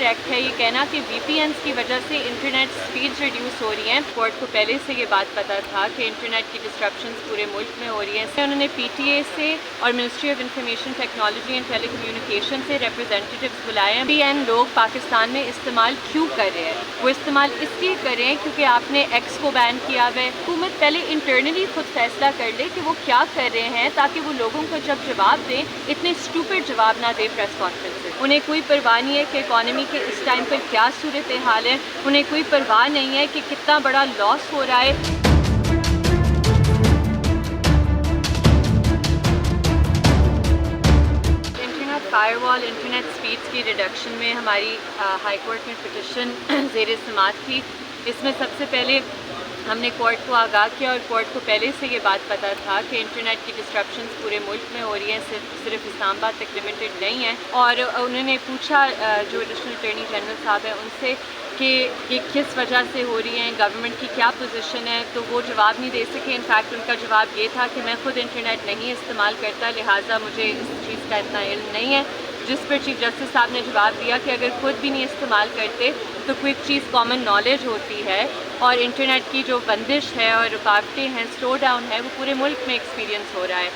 Incorrect ہے یہ کہنا کہ وی پی اینس کی وجہ سے انٹرنیٹ سپیڈز ریڈیوس ہو رہی ہیں. کورٹ کو پہلے سے یہ بات پتہ تھا کہ انٹرنیٹ کی ڈسٹرپشنز پورے ملک میں ہو رہی ہیں. انہوں نے پی ٹی اے سے اور ministry of information technology and telecommunication سے ریپرزینٹیوز بلائے ہیں. پی این لوگ پاکستان میں استعمال کیوں کر رہے ہیں؟ وہ استعمال اس لیے کر رہے ہیں کیونکہ آپ نے ایکس کو بین کیا ہوا ہے. حکومت پہلے انٹرنلی خود فیصلہ کر لے کہ وہ کیا کر رہے ہیں تاکہ وہ لوگوں کو جب جواب دیں اتنے اسٹوپڈ جواب نہ دے پریس کانفرنس سے. انہیں کوئی پرواہ نہیں ہے کہ اکانومی کے اس ٹائم پر کیا صورتحال ہے. انہیں کوئی پرواہ نہیں ہے کہ کتنا بڑا لاس ہو رہا ہے. فائر وال انٹرنیٹ سپیڈز کی ریڈکشن میں ہماری ہائی کورٹ میں پٹیشن زیر سماعت تھی. اس میں سب سے پہلے ہم نے کورٹ کو آگاہ کیا اور کورٹ کو پہلے سے یہ بات پتہ تھا کہ انٹرنیٹ کی ڈسٹرپشنز پورے ملک میں ہو رہی ہیں, صرف اسلام آباد تک لمیٹڈ نہیں ہیں. اور انہوں نے پوچھا جو ایڈیشنل اٹارنی جنرل صاحب ہیں ان سے کہ یہ کس وجہ سے ہو رہی ہیں, گورنمنٹ کی کیا پوزیشن ہے. تو وہ جواب نہیں دے سکے. انفیکٹ ان کا جواب یہ تھا کہ میں خود انٹرنیٹ نہیں استعمال کرتا, لہٰذا مجھے اس چیز کا اتنا علم نہیں ہے. جس پر چیف جسٹس صاحب نے جواب دیا کہ اگر خود بھی نہیں استعمال کرتے تو کوئی چیز کامن نالج ہوتی ہے, اور انٹرنیٹ کی جو بندش ہے اور رکاوٹیں ہیں, سلو ڈاؤن ہے, وہ پورے ملک میں ایکسپیرینس ہو رہا ہے.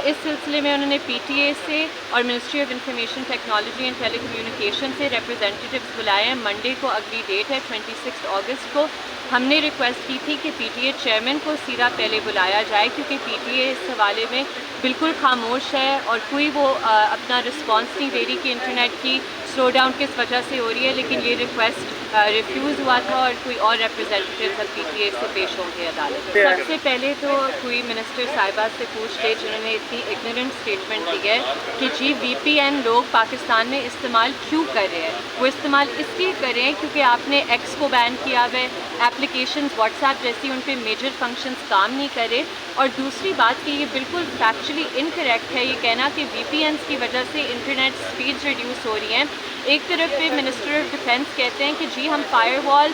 اس سلسلے میں انہوں نے پی ٹی اے سے اور ministry of information technology and telecommunication سے ریپرزینٹیوز بلائے ہیں. منڈے کو اگلی ڈیٹ ہے 26 اگست کو. ہم نے ریکویسٹ کی تھی کہ پی ٹی اے چیئرمین کو سیدھا پہلے بلایا جائے کیونکہ پی ٹی اے اس حوالے میں بالکل خاموش ہے اور کوئی وہ اپنا رسپانس نہیں دے رہی کہ انٹرنیٹ کی سلو ڈاؤن کس وجہ سے ہو رہی ہے. لیکن یہ ریکویسٹ ریفیوز ہوا تھا اور کوئی اور ریپرزینٹیو پی ٹی اے سے پیش ہوں گے عدالت. سب سے پہلے تو کوئی منسٹر صاحبہ سے پوچھ لے جنہوں نے اتنی اگنورنٹ اسٹیٹمنٹ دی ہے کہ جی وی پی این لوگ پاکستان میں استعمال کیوں کر رہے ہیں. وہ استعمال اس لیے کر رہے ہیں کیونکہ آپ نے ایکس کو بین کیا ہوا ہے, ایپلیکیشنز واٹس ایپ جیسی ان پہ میجر فنکشنز کام نہیں کرے. اور دوسری بات کہ یہ بالکل فیکچولی انکریکٹ ہے یہ کہنا کہ وی پی اینس کی وجہ سے انٹرنیٹ سپیڈز ریڈیوس ہو رہی ہیں. ایک طرف پہ منسٹر آف ڈیفینس کہتے ہیں کہ جی ہم فائر وال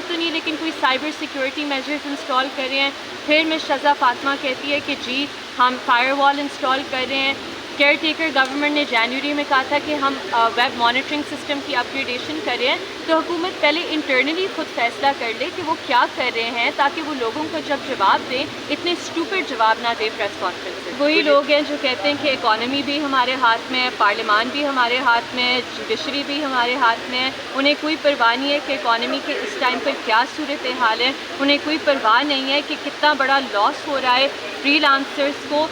تو نہیں لیکن کوئی سائبر سیکورٹی میجرز انسٹال کر رہے ہیں. پھر مس شذا فاطمہ کہتی ہے کہ جی ہم فائر وال انسٹال کر رہے ہیں. کیئر ٹیکر گورنمنٹ نے جنوری میں کہا تھا کہ ہم ویب مانیٹرنگ سسٹم کی اپ گریڈیشن کر رہے ہیں. تو حکومت پہلے انٹرنلی خود فیصلہ کر لے کہ وہ کیا کر رہے ہیں تاکہ وہ لوگوں کو جب جواب دیں اتنے اسٹوپڈ جواب نہ دے پریس کانفرنس سے. وہی لوگ ہیں جو کہتے ہیں کہ اکانومی بھی ہمارے ہاتھ میں ہے, پارلیمان بھی ہمارے ہاتھ میں ہے, جوڈیشری بھی ہمارے ہاتھ میں ہے. انہیں کوئی پرواہ نہیں ہے کہ اکانومی کے اس ٹائم پر کیا صورتحال ہے. انہیں کوئی پرواہ نہیں ہے کہ کتنا بڑا لاس ہو رہا ہے فری لانسرز کو.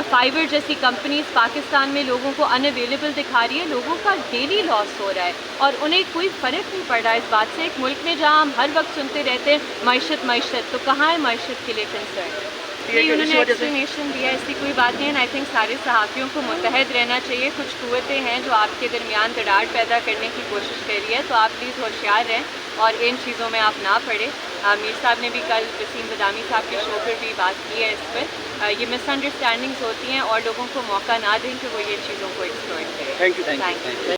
فائبر جیسی کمپنیز پاکستان میں لوگوں کو ان اویلیبل دکھا رہی ہے. لوگوں کا ڈیلی لاس ہو رہا ہے اور انہیں کوئی فرق نہیں پڑ رہا ہے اس بات سے. ایک ملک میں جہاں ہم ہر وقت سنتے رہتے ہیں معیشت, تو کہاں ہے معیشت کے لیے کنسرن؟ انہوں نے ایکسپلینیشن دیا, ایسی کوئی بات نہیں ہے. آئی تھنک سارے صحافیوں کو متحد رہنا چاہیے. کچھ قوتیں ہیں جو آپ کے درمیان دراڑ پیدا کرنے کی کوشش کر رہی ہے, تو آپ پلیز ہوشیار رہیں اور ان چیزوں میں آپ نہ پڑیں. میر صاحب نے بھی کل وسیم بدامی صاحب کے شو پر بھی بات کی ہے اس پر. یہ مس انڈرسٹینڈنگز ہوتی ہیں اور لوگوں کو موقع نہ دیں کہ وہ یہ چیزوں کو ایکسپلوئٹ کریں. Thank you.